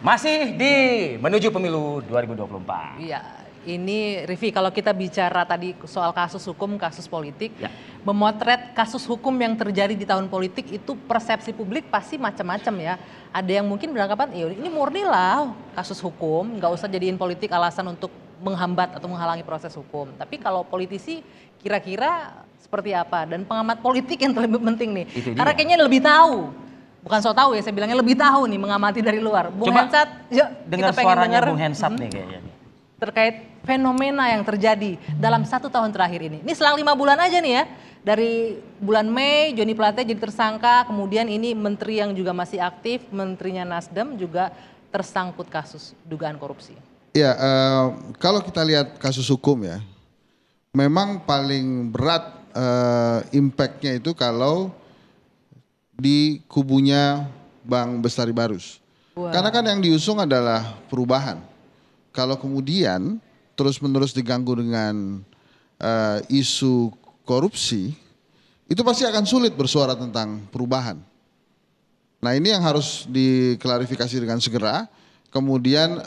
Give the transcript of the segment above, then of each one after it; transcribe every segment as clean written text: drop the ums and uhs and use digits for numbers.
Masih di menuju pemilu 2024. Iya, ini Rivi, kalau kita bicara tadi soal kasus hukum, kasus politik, memotret kasus hukum yang terjadi di tahun politik itu persepsi publik pasti macam-macam ya. Ada yang mungkin beranggapan, ya ini murni lah kasus hukum, nggak usah jadiin politik alasan untuk menghambat atau menghalangi proses hukum. Tapi kalau politisi kira-kira seperti apa? Dan pengamat politik yang lebih penting nih, karena kayaknya lebih tahu. Bukan so tahu ya, saya bilangnya lebih tahu nih mengamati dari luar. Bung Hensat, yuk dengar kita pengen suaranya dengar Bung Hensat nih kayaknya. Terkait fenomena yang terjadi dalam 1 tahun terakhir ini. Ini selang 5 bulan aja nih ya. Dari bulan Mei Joni Plate jadi tersangka, kemudian ini menteri yang juga masih aktif, menterinya Nasdem juga tersangkut kasus dugaan korupsi. Ya, kalau kita lihat kasus hukum ya, memang paling berat impactnya itu kalau di kubunya Bang Bestari Barus. Karena kan yang diusung adalah perubahan. Kalau kemudian terus-menerus diganggu dengan isu korupsi, itu pasti akan sulit bersuara tentang perubahan. Nah ini yang harus diklarifikasi dengan segera, kemudian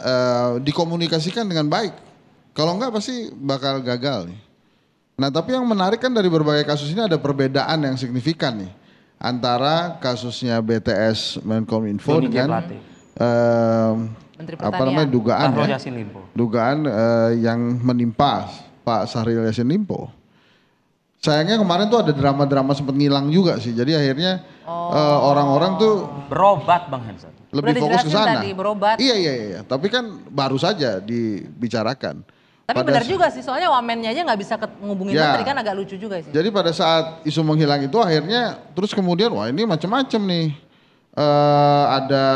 dikomunikasikan dengan baik. Kalau enggak pasti bakal gagal nih. Nah tapi yang menarik kan dari berbagai kasus ini ada perbedaan yang signifikan nih. Antara kasusnya BTS Menkominfo dengan apa namanya dugaan yang menimpa Pak Syahril Yassin Limpo. Sayangnya kemarin tuh ada drama-drama sempat ngilang juga sih. Jadi akhirnya orang-orang tuh berobat Bang Hensat. Lebih fokus ke sana. Iya. Tapi kan baru saja dibicarakan. Tapi benar juga sih, soalnya wamennya aja nggak bisa ngubungin menteri kan agak lucu juga sih. Jadi pada saat isu menghilang itu akhirnya terus kemudian wah ini macam-macam nih. Ada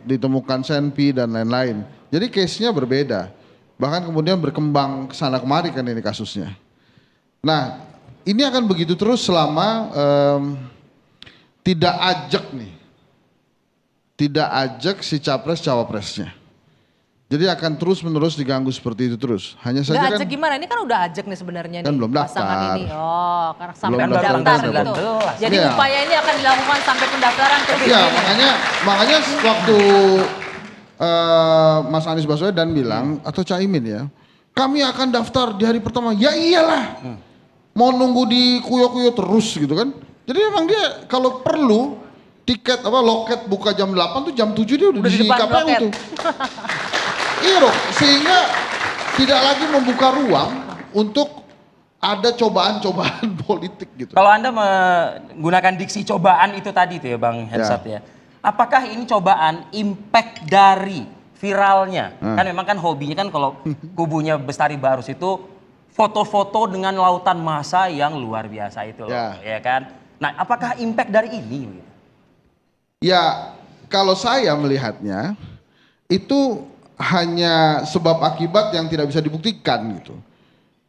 ditemukan senpi dan lain-lain. Jadi case-nya berbeda. Bahkan kemudian berkembang kesana kemari kan ini kasusnya. Nah ini akan begitu terus selama tidak ajak nih. Tidak ajak si capres cawapresnya. Jadi akan terus menerus diganggu seperti itu terus. Hanya saja nggak kan ajak gimana? Ini kan udah ajak nih sebenarnya kan nih belum pasangan daftar. ini. Oh, karena sampai Belum pendaftaran daftar, gitu. Jadi upaya ini akan dilakukan sampai pendaftaran ke Iya, makanya waktu Mas Anies Baswedan bilang atau Caimin ya, kami akan daftar di hari pertama. Ya iyalah. Mau nunggu di kuyo-kuyo terus gitu kan. Jadi memang dia kalau perlu tiket loket buka jam 8 tuh jam 7 dia udah di KPU tuh. Iya dong, sehingga tidak lagi membuka ruang untuk ada cobaan-cobaan politik gitu. Kalau Anda menggunakan diksi cobaan itu tadi tuh ya Bang Hensat ya. Apakah ini cobaan impact dari viralnya? Kan memang kan hobinya kan kalau kubunya Bestari Barus itu foto-foto dengan lautan massa yang luar biasa itu loh, ya kan? Nah, apakah impact dari ini? Ya, kalau saya melihatnya itu hanya sebab akibat yang tidak bisa dibuktikan gitu.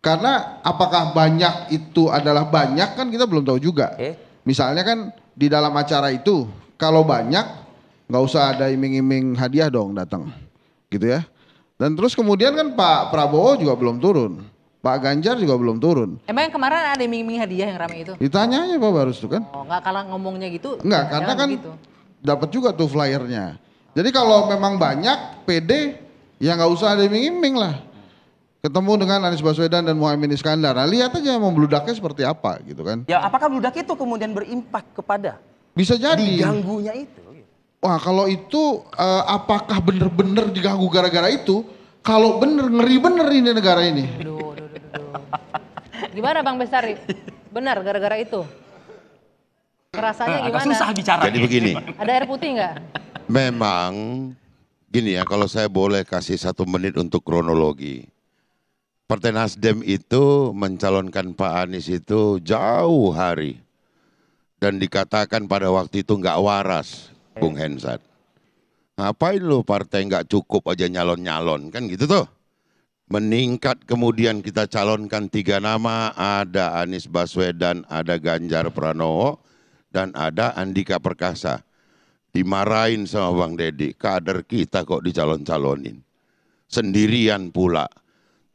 Karena apakah banyak itu adalah banyak kan kita belum tahu juga. Misalnya kan di dalam acara itu kalau banyak nggak usah ada iming-iming hadiah dong datang gitu ya. Dan terus kemudian kan Pak Prabowo juga belum turun. Pak Ganjar juga belum turun. Emang yang kemarin ada iming-iming hadiah yang ramai itu? Ditanya aja Pak Barus tuh kan. Oh nggak, kalau ngomongnya gitu. Enggak, karena kan dapat juga tuh flyernya. Jadi kalau memang banyak PD, ya nggak usah ada iming-iming lah. Ketemu dengan Anies Baswedan dan Muhaimin Iskandar. Nah, lihat aja membludaknya seperti apa gitu kan. Ya apakah bludak itu kemudian berimpak kepada bisa jadi diganggunya itu? Wah kalau itu apakah bener-bener diganggu gara-gara itu? Kalau bener ngeri bener ini negara ini. Gimana Bang Bestari? Benar gara-gara itu? Rasanya gimana? Susah bicara. Jadi begini. Ada air putih nggak? Memang gini ya, kalau saya boleh kasih 1 menit untuk kronologi. Partai Nasdem itu mencalonkan Pak Anies itu jauh hari. Dan dikatakan pada waktu itu nggak waras, Bung Hensat. Ngapain lo partai nggak cukup aja nyalon-nyalon, kan gitu tuh. Meningkat kemudian kita calonkan 3 nama, ada Anies Baswedan, ada Ganjar Pranowo, dan ada Andika Perkasa. Dimarahin sama Bang Deddy, kader kita kok dicalon-calonin. Sendirian pula.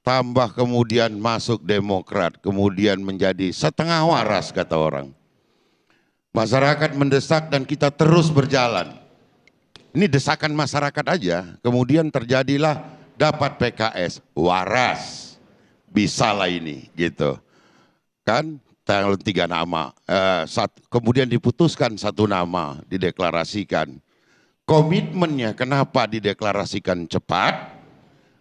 Tambah kemudian masuk Demokrat, kemudian menjadi setengah waras kata orang. Masyarakat mendesak dan kita terus berjalan. Ini desakan masyarakat aja, kemudian terjadilah dapat PKS, waras, bisalah ini gitu. Kan tanggal 3 nama, kemudian diputuskan 1 nama, dideklarasikan. Komitmennya kenapa dideklarasikan cepat?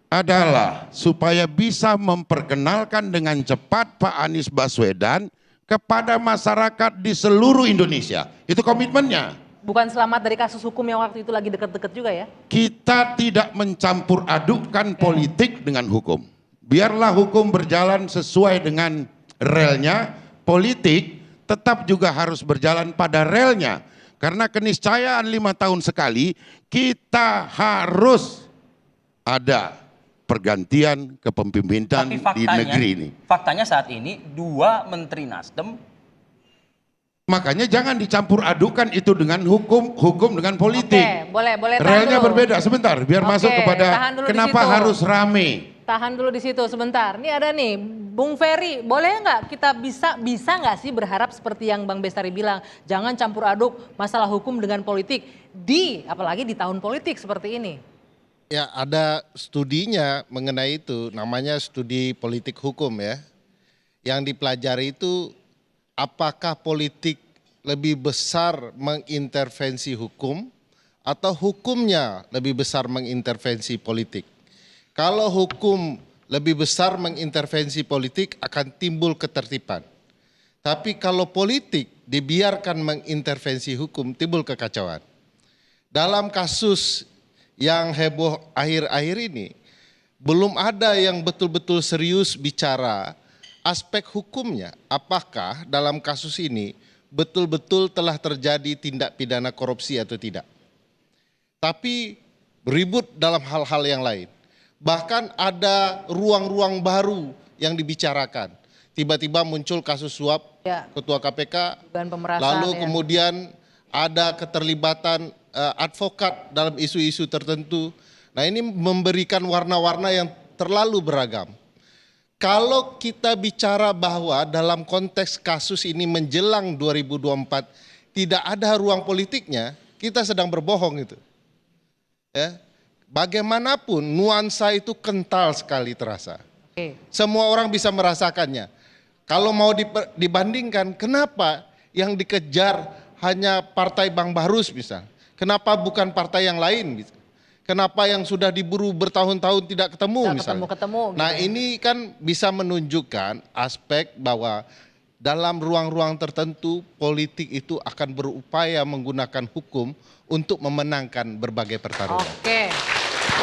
Adalah supaya bisa memperkenalkan dengan cepat Pak Anies Baswedan kepada masyarakat di seluruh Indonesia. Itu komitmennya. Bukan selamat dari kasus hukum yang waktu itu lagi deket-deket juga ya? Kita tidak mencampur adukkan politik dengan hukum. Biarlah hukum berjalan sesuai dengan relnya, politik tetap juga harus berjalan pada relnya. Karena keniscayaan 5 tahun sekali, kita harus ada pergantian kepemimpinan di negeri ini. Faktanya saat ini 2 menteri Nasdem. Makanya jangan dicampur adukan itu dengan hukum dengan politik. Oke, boleh relnya berbeda sebentar, biar masuk kepada kenapa harus rame. Tahan dulu di situ sebentar. Ini ada nih, Bung Ferry, boleh nggak kita bisa nggak sih berharap seperti yang Bang Bestari bilang, jangan campur aduk masalah hukum dengan politik apalagi di tahun politik seperti ini. Ya, ada studinya mengenai itu, namanya studi politik hukum ya. Yang dipelajari itu apakah politik lebih besar mengintervensi hukum atau hukumnya lebih besar mengintervensi politik. Kalau hukum lebih besar mengintervensi politik akan timbul ketertiban. Tapi kalau politik dibiarkan mengintervensi hukum timbul kekacauan. Dalam kasus yang heboh akhir-akhir ini belum ada yang betul-betul serius bicara aspek hukumnya, apakah dalam kasus ini betul-betul telah terjadi tindak pidana korupsi atau tidak. Tapi ribut dalam hal-hal yang lain. Bahkan ada ruang-ruang baru yang dibicarakan. Tiba-tiba muncul kasus suap Ketua KPK, lalu kemudian ada keterlibatan advokat dalam isu-isu tertentu. Nah, ini memberikan warna-warna yang terlalu beragam. Kalau kita bicara bahwa dalam konteks kasus ini menjelang 2024 tidak ada ruang politiknya, kita sedang berbohong itu. Ya. Bagaimanapun nuansa itu kental sekali terasa. Semua orang bisa merasakannya. Kalau mau dibandingkan, kenapa yang dikejar hanya partai Bang Barus misal? Kenapa bukan partai yang lain gitu? Kenapa yang sudah diburu bertahun-tahun tidak ketemu misalnya? Nah, ini kan bisa menunjukkan aspek bahwa dalam ruang-ruang tertentu politik itu akan berupaya menggunakan hukum untuk memenangkan berbagai pertarungan. Oke,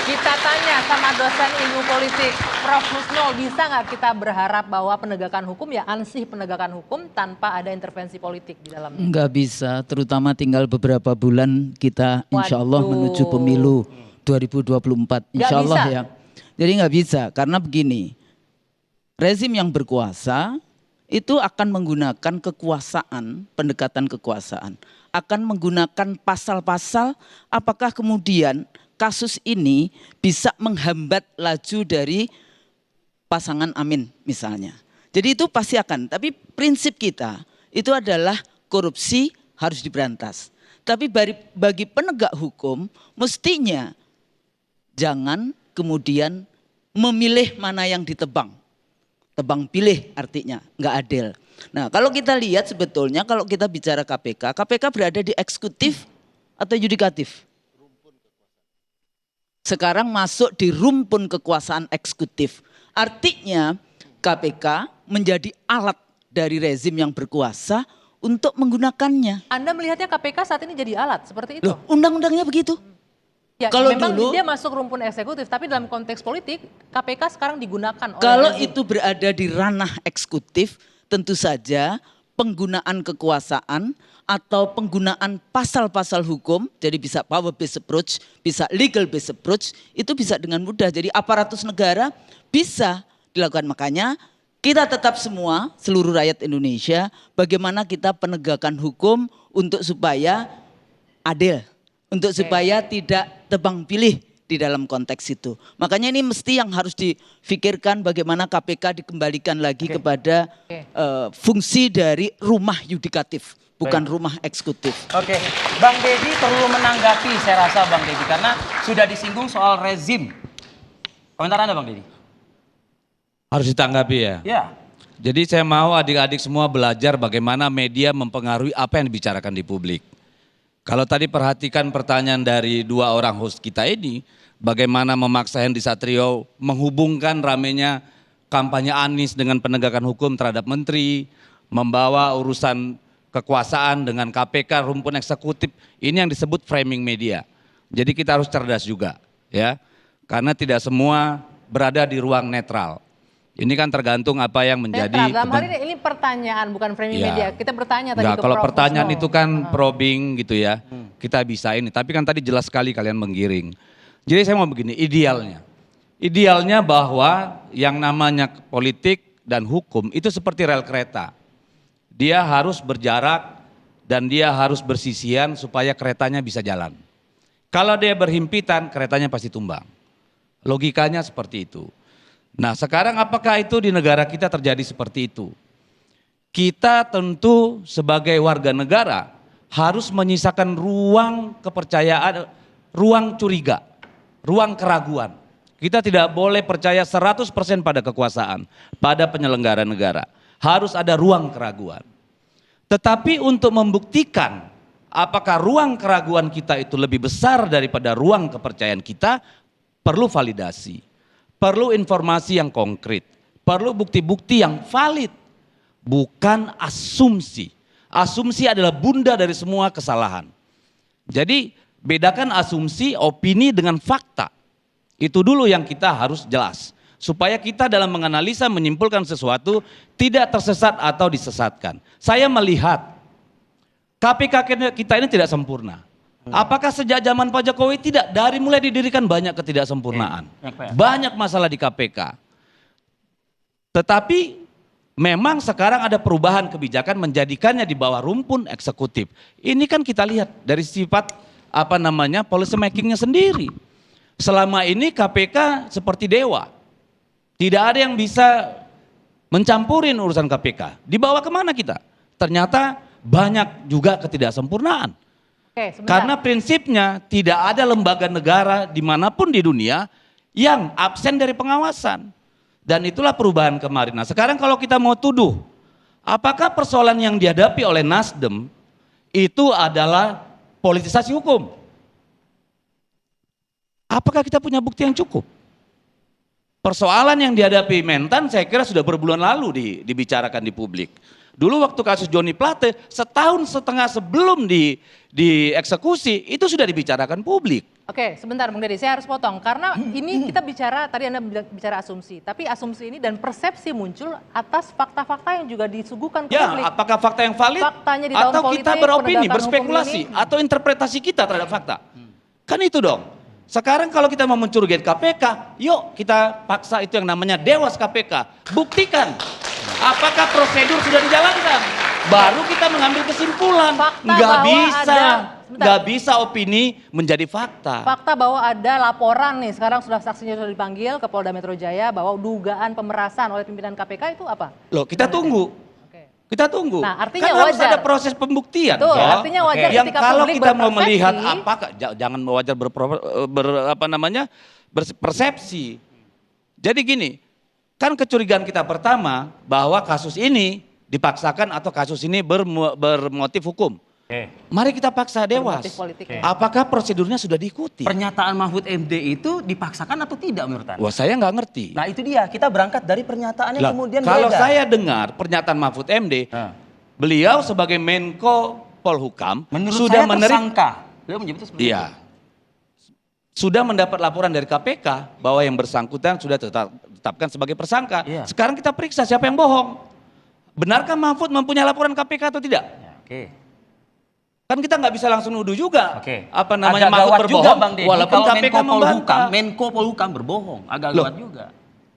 kita tanya sama dosen ilmu politik, Prof. Husnul, bisa nggak kita berharap bahwa penegakan hukum ya ansih penegakan hukum tanpa ada intervensi politik di dalamnya? Nggak bisa, terutama tinggal beberapa bulan kita insya Allah menuju pemilu 2024, insya Allah ya. Jadi nggak bisa, karena begini, rezim yang berkuasa itu akan menggunakan kekuasaan, pendekatan kekuasaan, akan menggunakan pasal-pasal. Apakah kemudian kasus ini bisa menghambat laju dari pasangan Amin misalnya? Jadi itu pasti akan, tapi prinsip kita itu adalah korupsi harus diberantas. Tapi bagi penegak hukum mestinya jangan kemudian memilih mana yang ditebang. Tebang pilih artinya, nggak adil. Nah, kalau kita lihat sebetulnya kalau kita bicara KPK, KPK berada di eksekutif atau yudikatif? Sekarang masuk di rumpun kekuasaan eksekutif. Artinya KPK menjadi alat dari rezim yang berkuasa untuk menggunakannya. Anda melihatnya KPK saat ini jadi alat seperti itu? Loh, undang-undangnya begitu. Ya, kalau memang dulu dia masuk rumpun eksekutif, tapi dalam konteks politik KPK sekarang digunakan oleh kalau rezim. itu berada di ranah eksekutif, tentu saja penggunaan kekuasaan atau penggunaan pasal-pasal hukum, jadi bisa power based approach, bisa legal based approach, itu bisa dengan mudah. Jadi aparatus negara bisa dilakukan. Makanya kita tetap semua, seluruh rakyat Indonesia, bagaimana kita penegakan hukum untuk supaya adil. Untuk supaya tidak tebang pilih di dalam konteks itu. Makanya ini mesti yang harus difikirkan bagaimana KPK dikembalikan lagi kepada fungsi dari rumah yudikatif. bukan rumah eksekutif. Oke, Bang Deddy perlu menanggapi saya rasa Bang Deddy karena sudah disinggung soal rezim. Komentar Anda Bang Deddy? Harus ditanggapi ya. Ya. Jadi saya mau adik-adik semua belajar bagaimana media mempengaruhi apa yang dibicarakan di publik. Kalau tadi perhatikan pertanyaan dari dua orang host kita ini, bagaimana memaksa Hendy Satrio menghubungkan ramenya kampanye Anies dengan penegakan hukum terhadap menteri, membawa urusan kekuasaan dengan KPK, rumpun eksekutif, ini yang disebut framing media. Jadi kita harus cerdas juga ya, karena tidak semua berada di ruang netral. Ini kan tergantung apa yang menjadi. Dalam hal ini pertanyaan bukan framing media. Kita bertanya tadi ke kalau Prof. pertanyaan Kusno. itu kan probing gitu ya. Kita bisa ini. Tapi kan tadi jelas sekali kalian menggiring. Jadi saya mau begini, idealnya. Idealnya bahwa yang namanya politik dan hukum itu seperti rel kereta. Dia harus berjarak dan dia harus bersisian supaya keretanya bisa jalan. Kalau dia berhimpitan, keretanya pasti tumbang. Logikanya seperti itu. Nah sekarang apakah itu di negara kita terjadi seperti itu? Kita tentu sebagai warga negara harus menyisakan ruang kepercayaan, ruang curiga, ruang keraguan. Kita tidak boleh percaya 100% pada kekuasaan, pada penyelenggara negara. Harus ada ruang keraguan. Tetapi untuk membuktikan apakah ruang keraguan kita itu lebih besar daripada ruang kepercayaan kita, perlu validasi. Perlu informasi yang konkret, perlu bukti-bukti yang valid, bukan asumsi. Asumsi adalah bunda dari semua kesalahan. Jadi bedakan asumsi, opini dengan fakta. Itu dulu yang kita harus jelas. Supaya kita dalam menganalisa, menyimpulkan sesuatu tidak tersesat atau disesatkan. Saya melihat KPK kita ini tidak sempurna. Apakah sejak zaman Pak Jokowi? Tidak, dari mulai didirikan banyak ketidaksempurnaan. Banyak masalah di KPK. Tetapi memang sekarang ada perubahan kebijakan menjadikannya di bawah rumpun eksekutif. Ini kan kita lihat dari sifat policy makingnya sendiri. Selama ini KPK seperti dewa. Tidak ada yang bisa mencampurin urusan KPK. Dibawa kemana kita? Ternyata banyak juga ketidaksempurnaan. Oke, karena prinsipnya tidak ada lembaga negara dimanapun di dunia yang absen dari pengawasan. Dan itulah perubahan kemarin. Nah sekarang kalau kita mau tuduh, apakah persoalan yang dihadapi oleh Nasdem itu adalah politisasi hukum? Apakah kita punya bukti yang cukup? Persoalan yang dihadapi Mentan saya kira sudah berbulan lalu dibicarakan di publik. Dulu waktu kasus Johnny Plate, setahun setengah sebelum dieksekusi, itu sudah dibicarakan publik. Oke, sebentar Bung Deddy, saya harus potong. Karena ini kita bicara, tadi Anda bicara asumsi. Tapi asumsi ini dan persepsi muncul atas fakta-fakta yang juga disuguhkan ke publik. Ya, apakah fakta yang valid? Faktanya di tahun atau politik, kita beropini, penegakan berspekulasi, hukum ini. atau interpretasi kita terhadap fakta? Kan itu dong. Sekarang kalau kita mau mencurigai KPK, yuk kita paksa itu yang namanya Dewas KPK. Buktikan. Apakah prosedur sudah dijalankan? Baru kita mengambil kesimpulan. Nggak bisa opini menjadi fakta. Fakta bahwa ada laporan nih, sekarang saksinya sudah dipanggil ke Polda Metro Jaya bahwa dugaan pemerasan oleh pimpinan KPK itu apa? Loh kita tunggu. Kita tunggu. Nah, artinya kan harus wajar. ada proses pembuktian. Betul, artinya wajar Yang ketika kalau publik kita mau berpersepsi, melihat apakah jangan wajar berpersepsi. Jadi gini, kan kecurigaan kita pertama bahwa kasus ini dipaksakan atau kasus ini bermotif hukum. Mari kita paksa Dewas. Bermotif politik, ya. Apakah prosedurnya sudah diikuti? Pernyataan Mahfud MD itu dipaksakan atau tidak menurut Anda? Wah saya nggak ngerti. Nah itu dia, kita berangkat dari pernyataan yang Lah, kemudian kalau beredar. saya dengar pernyataan Mahfud MD, beliau sebagai Menko Polhukam Menurut sudah saya tersangka. Beliau menyebutnya seperti itu. Iya. Sudah mendapat laporan dari KPK bahwa yang bersangkutan sudah ditetapkan sebagai tersangka. Iya. Sekarang kita periksa siapa yang bohong. Benarkah Mahfud mempunyai laporan KPK atau tidak? Ya, oke. Kan kita nggak bisa langsung nuduh juga. Oke. Apa namanya Agak Mahfud gawat berbohong, juga Bang Deddy, walaupun kalau KPK Menko Polhukam, membantah. Menko Polhukam berbohong, agak Loh. gawat juga.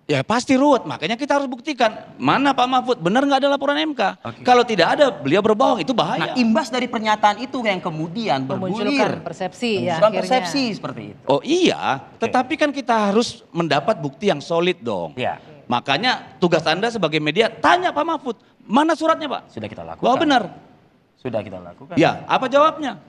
Ya pasti ruwet, makanya kita harus buktikan mana Pak Mahfud benar nggak ada laporan MK. Oke. Kalau tidak ada beliau berbohong itu bahaya. Nah imbas dari pernyataan itu yang kemudian bergulir. memunculkan persepsi ya Memunculkan akhirnya. persepsi seperti itu. Oh iya, tetapi kan kita harus mendapat bukti yang solid dong. Ya, Makanya tugas Anda sebagai media tanya Pak Mahfud, mana suratnya Pak? sudah kita lakukan. Wah benar. Sudah kita lakukan. Ya, apa jawabnya?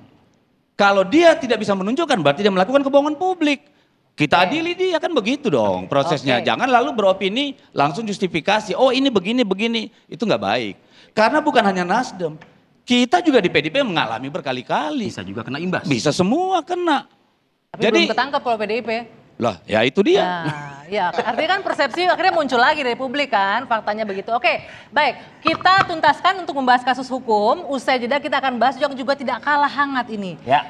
Kalau dia tidak bisa menunjukkan berarti dia melakukan kebohongan publik. Kita adili dia, kan begitu dong prosesnya. Oke. Jangan lalu beropini langsung justifikasi. Oh ini begini. Itu nggak baik. Karena bukan hanya Nasdem. Kita juga di PDIP mengalami berkali-kali. Bisa juga kena imbas. Bisa semua kena. Tapi belum ketangkep kalau PDIP. Lah ya itu dia. Nah, ya artinya kan persepsi akhirnya muncul lagi dari publik kan, faktanya begitu. Oke, baik, kita tuntaskan untuk membahas kasus hukum. Usai jeda kita akan bahas yang juga tidak kalah hangat ini. Ya.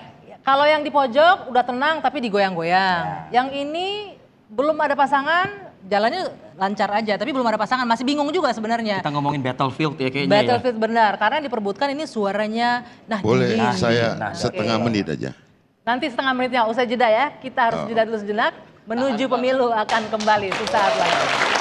Kalau yang di pojok udah tenang tapi digoyang-goyang. Yang ini belum ada pasangan, jalannya lancar aja, tapi belum ada pasangan, masih bingung juga sebenarnya. Kita ngomongin battlefield ya kayaknya. Battlefield benar, karena yang diperbutkan ini suaranya Boleh Nahdien. saya Nah, setengah menit aja. Nanti setengah menitnya usai jeda ya, kita harus jeda dulu sejenak. Menuju pemilu akan kembali sesaat lagi.